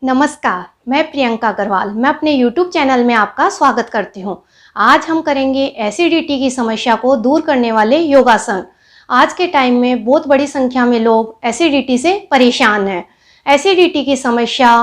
नमस्कार, मैं प्रियंका अग्रवाल। मैं अपने YouTube चैनल में आपका स्वागत करती हूँ। आज हम करेंगे एसिडिटी की समस्या को दूर करने वाले योगासन। आज के टाइम में बहुत बड़ी संख्या में लोग एसिडिटी से परेशान हैं। एसिडिटी की समस्या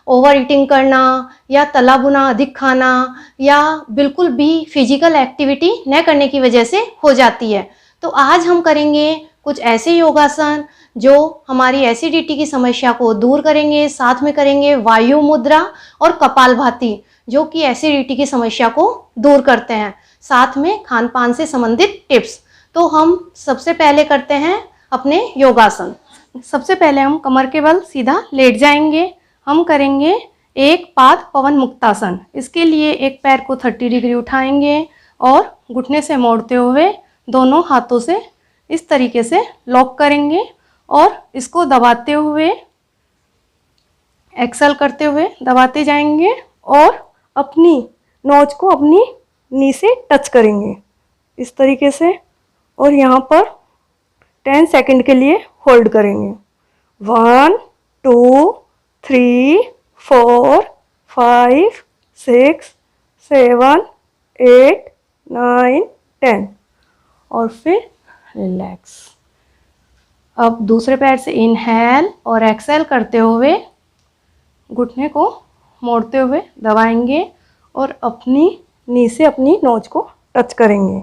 ओवर ईटिंग करना या तला भुना अधिक खाना या बिल्कुल भी फिजिकल एक्टिविटी न करने की वजह से हो जाती है। तो आज हम करेंगे कुछ ऐसे योगासन जो हमारी एसिडिटी की समस्या को दूर करेंगे। साथ में करेंगे वायु मुद्रा और कपालभाति जो कि एसिडिटी की समस्या को दूर करते हैं। साथ में खान पान से संबंधित टिप्स। तो हम सबसे पहले करते हैं अपने योगासन। सबसे पहले हम कमर के बल सीधा लेट जाएंगे। हम करेंगे एक पाद पवन मुक्तासन। इसके लिए एक पैर को 30 डिग्री उठाएंगे और घुटने से मोड़ते हुए दोनों हाथों से इस तरीके से लॉक करेंगे और इसको दबाते हुए एक्सेल करते हुए दबाते जाएंगे और अपनी नोज को अपनी नी से टच करेंगे इस तरीके से और यहाँ पर 10 सेकंड के लिए होल्ड करेंगे। 1 2 3 4 5 6 7 8 9 10 और फिर रिलैक्स। अब दूसरे पैर से इनहेल और एक्सेल करते हुए घुटने को मोड़ते हुए दबाएंगे और अपनी नी से अपनी नोज को टच करेंगे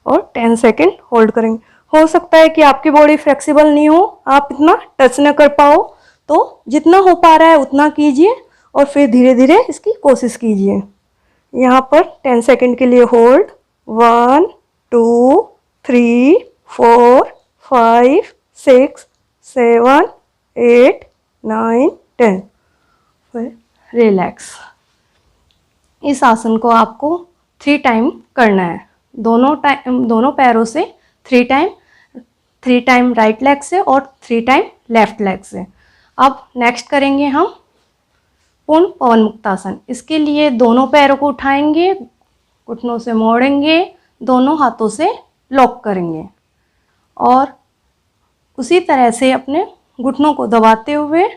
और 10 सेकंड होल्ड करेंगे। हो सकता है कि आपकी बॉडी फ्लेक्सिबल नहीं हो, आप इतना टच न कर पाओ, तो जितना हो पा रहा है उतना कीजिए और फिर धीरे धीरे इसकी कोशिश कीजिए। यहाँ पर 10 सेकंड के लिए होल्ड। 1 2 3 4 5 6 7 8 9 10 फिर रिलैक्स। इस आसन को आपको 3 टाइम करना है। दोनों पैरों से 3 टाइम राइट लेग से और 3 टाइम लेफ्ट लेग से। अब नेक्स्ट करेंगे हम पूर्ण पवन मुक्तासन। इसके लिए दोनों पैरों को उठाएंगे, घुटनों से मोड़ेंगे, दोनों हाथों से लॉक करेंगे और उसी तरह से अपने घुटनों को दबाते हुए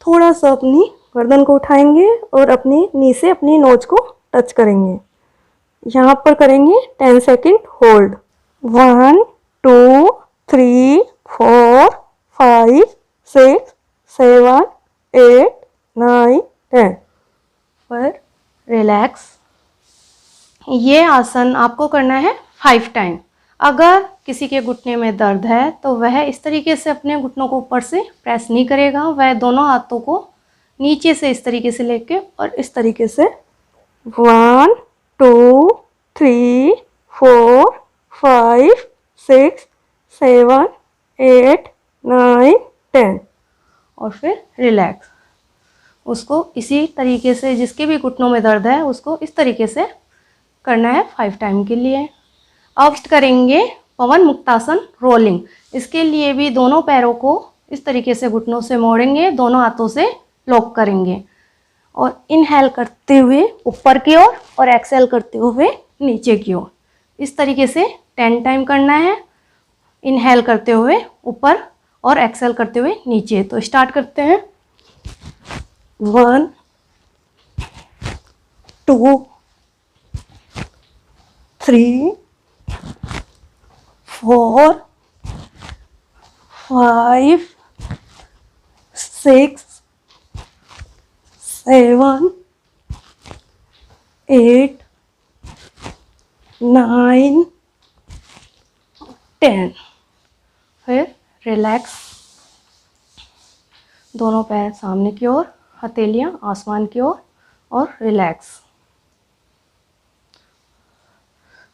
थोड़ा सा अपनी गर्दन को उठाएंगे और अपनी नी से अपनी नोज को टच करेंगे। यहाँ पर करेंगे 10 सेकंड होल्ड। 1 2 3 4 5 6 7 8 9 10 फिर रिलैक्स। ये आसन आपको करना है 5 टाइम। अगर किसी के घुटने में दर्द है तो वह इस तरीके से अपने घुटनों को ऊपर से प्रेस नहीं करेगा, वह दोनों हाथों को नीचे से इस तरीके से लेके और इस तरीके से 1 2 3 4 5 6 7 8 9 10 और फिर रिलैक्स। उसको इसी तरीके से जिसके भी घुटनों में दर्द है उसको इस तरीके से करना है 5 टाइम के लिए। अब करेंगे पवन मुक्तासन रोलिंग। इसके लिए भी दोनों पैरों को इस तरीके से घुटनों से मोड़ेंगे, दोनों हाथों से लॉक करेंगे और इनहेल करते हुए ऊपर की ओर और एक्सेल करते हुए नीचे की ओर। इस तरीके से 10 टाइम करना है। इनहेल करते हुए ऊपर और एक्सेल करते हुए नीचे। तो स्टार्ट करते हैं। 1 2 3 4 5 6 7 8 9 10 फिर रिलैक्स। दोनों पैर सामने की ओर, हथेलियां आसमान की ओर और रिलैक्स।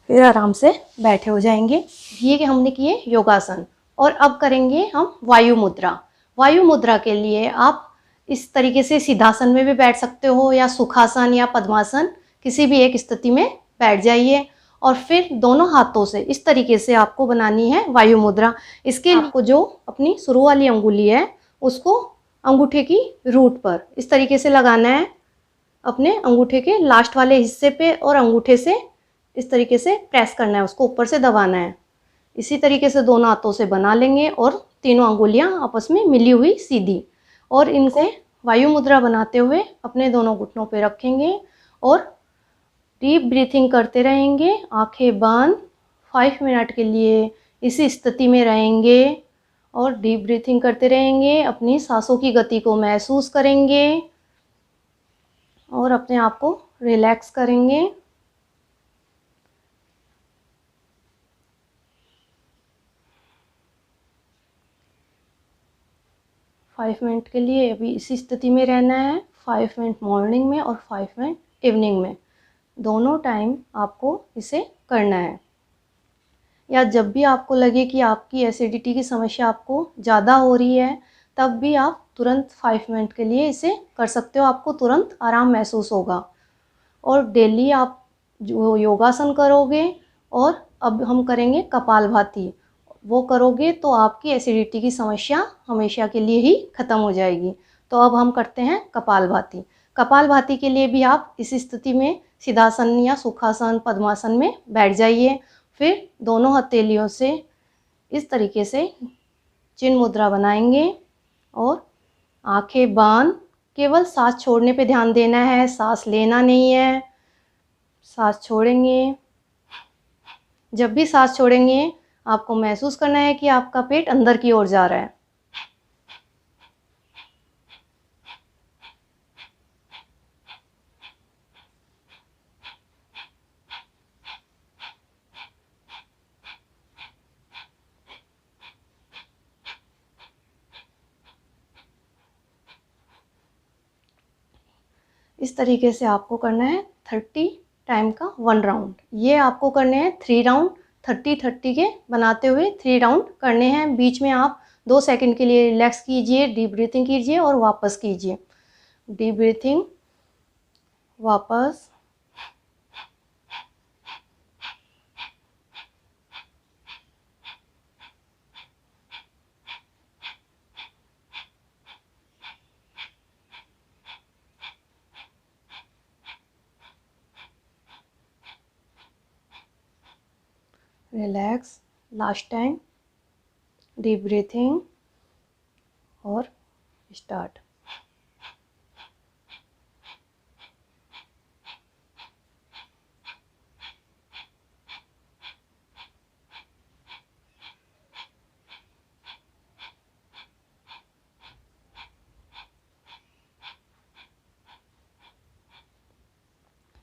फिर आराम से बैठे हो जाएंगे। ये कि हमने किए योगासन और अब करेंगे हम वायु मुद्रा। वायु मुद्रा के लिए आप इस तरीके से सिद्धासन में भी बैठ सकते हो या सुखासन या पद्मासन, किसी भी एक स्थिति में बैठ जाइए और फिर दोनों हाथों से इस तरीके से आपको बनानी है वायु मुद्रा। इसके लिए आपको जो अपनी शुरू वाली अंगुली है उसको अंगूठे की रूट पर इस तरीके से लगाना है, अपने अंगूठे के लास्ट वाले हिस्से पे, और अंगूठे से इस तरीके से प्रेस करना है, उसको ऊपर से दबाना है। इसी तरीके से दोनों हाथों से बना लेंगे और तीनों अंगुलियां आपस में मिली हुई सीधी, और इनसे वायु मुद्रा बनाते हुए अपने दोनों घुटनों पे रखेंगे और डीप ब्रीथिंग करते रहेंगे। आंखें बंद 5 मिनट के लिए इसी स्थिति में रहेंगे और डीप ब्रीथिंग करते रहेंगे। अपनी सांसों की गति को महसूस करेंगे और अपने आप को रिलैक्स करेंगे। फाइव मिनट के लिए अभी इसी स्थिति में रहना है। 5 मिनट मॉर्निंग में और 5 मिनट इवनिंग में, दोनों टाइम आपको इसे करना है। या जब भी आपको लगे कि आपकी एसिडिटी की समस्या आपको ज़्यादा हो रही है, तब भी आप तुरंत 5 मिनट के लिए इसे कर सकते हो। आपको तुरंत आराम महसूस होगा। और डेली आप जो योगासन करोगे और अब हम करेंगे कपालभाति, वो करोगे तो आपकी एसिडिटी की समस्या हमेशा के लिए ही ख़त्म हो जाएगी। तो अब हम करते हैं कपालभाति। कपालभाति के लिए भी आप इस स्थिति में सिद्धासन या सुखासन, पद्मासन में बैठ जाइए। फिर दोनों हथेलियों से इस तरीके से चिन्ह मुद्रा बनाएंगे और आंखें बंद, केवल सांस छोड़ने पे ध्यान देना है, सांस लेना नहीं है। सांस छोड़ेंगे, जब भी सांस छोड़ेंगे आपको महसूस करना है कि आपका पेट अंदर की ओर जा रहा है। इस तरीके से आपको करना है 30 टाइम का 1 राउंड। ये आपको करने हैं 3 राउंड, 30-30 के बनाते हुए 3 राउंड करने हैं। बीच में आप 2 सेकंड के लिए रिलैक्स कीजिए, डीप ब्रीथिंग कीजिए और वापस कीजिए। डीप ब्रीथिंग, वापस, relax, last time, deep breathing और स्टार्ट।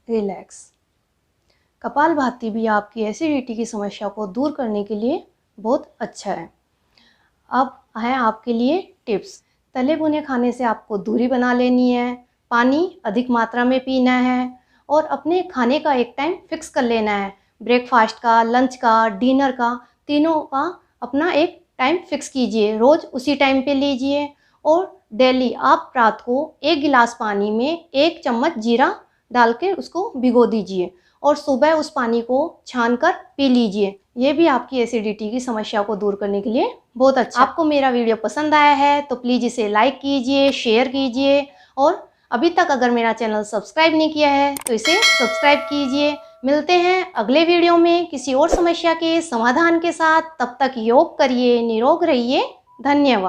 रिलैक्स। कपालभाति भी आपकी एसिडिटी की समस्या को दूर करने के लिए बहुत अच्छा है। अब है आपके लिए टिप्स। तले भुने खाने से आपको दूरी बना लेनी है, पानी अधिक मात्रा में पीना है और अपने खाने का एक टाइम फिक्स कर लेना है। ब्रेकफास्ट का, लंच का, डिनर का, तीनों का अपना एक टाइम फिक्स कीजिए। रोज़ उसी टाइम पे लीजिए और डेली आप रात को 1 गिलास पानी में 1 चम्मच जीरा डाल के उसको भिगो दीजिए और सुबह उस पानी को छानकर पी लीजिए। ये भी आपकी एसिडिटी की समस्या को दूर करने के लिए बहुत अच्छा। आपको मेरा वीडियो पसंद आया है तो प्लीज़ इसे लाइक कीजिए, शेयर कीजिए और अभी तक अगर मेरा चैनल सब्सक्राइब नहीं किया है तो इसे सब्सक्राइब कीजिए। मिलते हैं अगले वीडियो में किसी और समस्या के समाधान के साथ। तब तक योग करिए, निरोग रहिए। धन्यवाद।